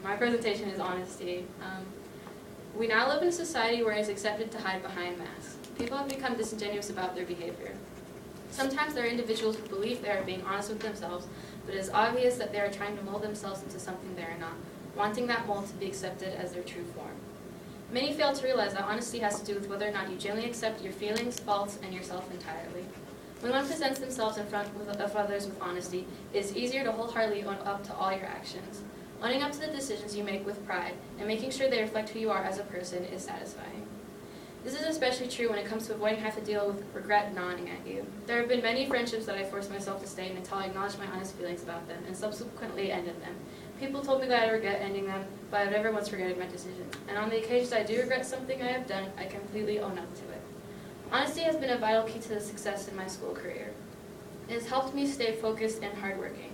my presentation is honesty. We now live in a society where it's accepted to hide behind masks. People have become disingenuous about their behavior. Sometimes there are individuals who believe they are being honest with themselves, but it is obvious that they are trying to mold themselves into something they are not, wanting that mold to be accepted as their true form. Many fail to realize that honesty has to do with whether or not you genuinely accept your feelings, faults, and yourself entirely. When one presents themselves in front of others with honesty, it is easier to wholeheartedly own up to all your actions. Owning up to the decisions you make with pride and making sure they reflect who you are as a person is satisfying. This is especially true when it comes to avoiding having to deal with regret gnawing at you. There have been many friendships that I forced myself to stay in until I acknowledged my honest feelings about them and subsequently ended them. People told me that I regret ending them, but I've never once regretted my decision. And on the occasions I do regret something I have done, I completely own up to it. Honesty has been a vital key to the success in my school career. It has helped me stay focused and hardworking.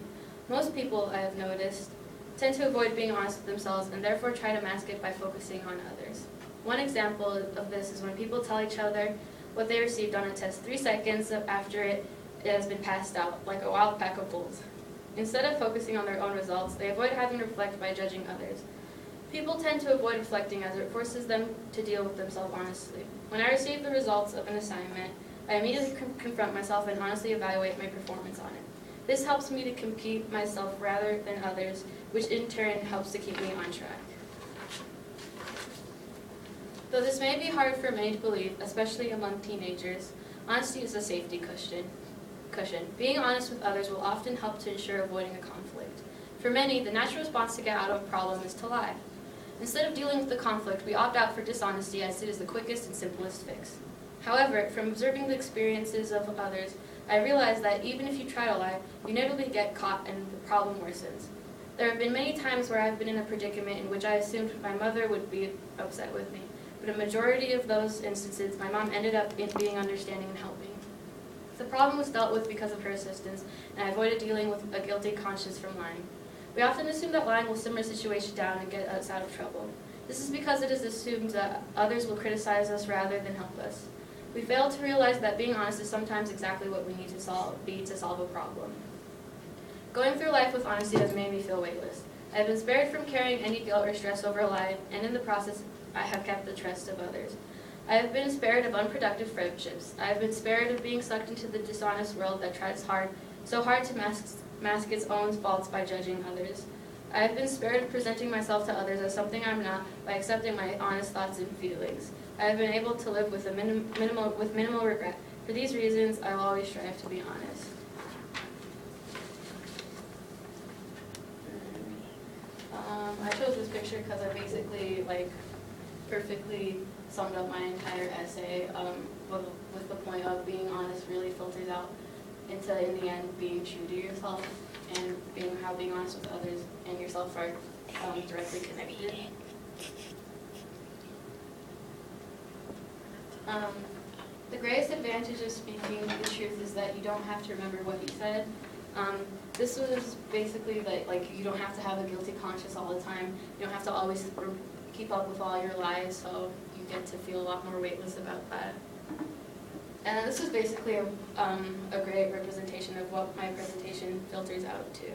Most people, I have noticed, tend to avoid being honest with themselves and therefore try to mask it by focusing on others. One example of this is when people tell each other what they received on a test 3 seconds after it has been passed out, like a wild pack of wolves. Instead of focusing on their own results, they avoid having to reflect by judging others. People tend to avoid reflecting as it forces them to deal with themselves honestly. When I receive the results of an assignment, I immediately confront myself and honestly evaluate my performance on it. This helps me to compete myself rather than others, which in turn helps to keep me on track. Though this may be hard for many to believe, especially among teenagers, honesty is a safety cushion. Being honest with others will often help to ensure avoiding a conflict. For many, the natural response to get out of a problem is to lie. Instead of dealing with the conflict, we opt out for dishonesty as it is the quickest and simplest fix. However, from observing the experiences of others, I realized that even if you try to lie, you inevitably get caught and the problem worsens. There have been many times where I've been in a predicament in which I assumed my mother would be upset with me, but a majority of those instances, my mom ended up being understanding and helping. The problem was dealt with because of her assistance, and I avoided dealing with a guilty conscience from lying. We often assume that lying will simmer a situation down and get us out of trouble. This is because it is assumed that others will criticize us rather than help us. We fail to realize that being honest is sometimes exactly what we need to solve a problem. Going through life with honesty has made me feel weightless. I have been spared from carrying any guilt or stress over a lie, and in the process, I have kept the trust of others. I have been spared of unproductive friendships. I have been spared of being sucked into the dishonest world that tries so hard to mask its own faults by judging others. I have been spared of presenting myself to others as something I'm not by accepting my honest thoughts and feelings. I have been able to live with minimal regret. For these reasons, I will always strive to be honest. I chose this picture because I basically perfectly summed up my entire essay with the point of being honest really filters out into, in the end, being true to yourself and how being honest with others and yourself are directly connected. The greatest advantage of speaking the truth is that you don't have to remember what you said. This was basically like you don't have to have a guilty conscience all the time. You don't have to always keep up with all your lies, so you get to feel a lot more weightless about that. And this is basically a great representation of what my presentation filters out to.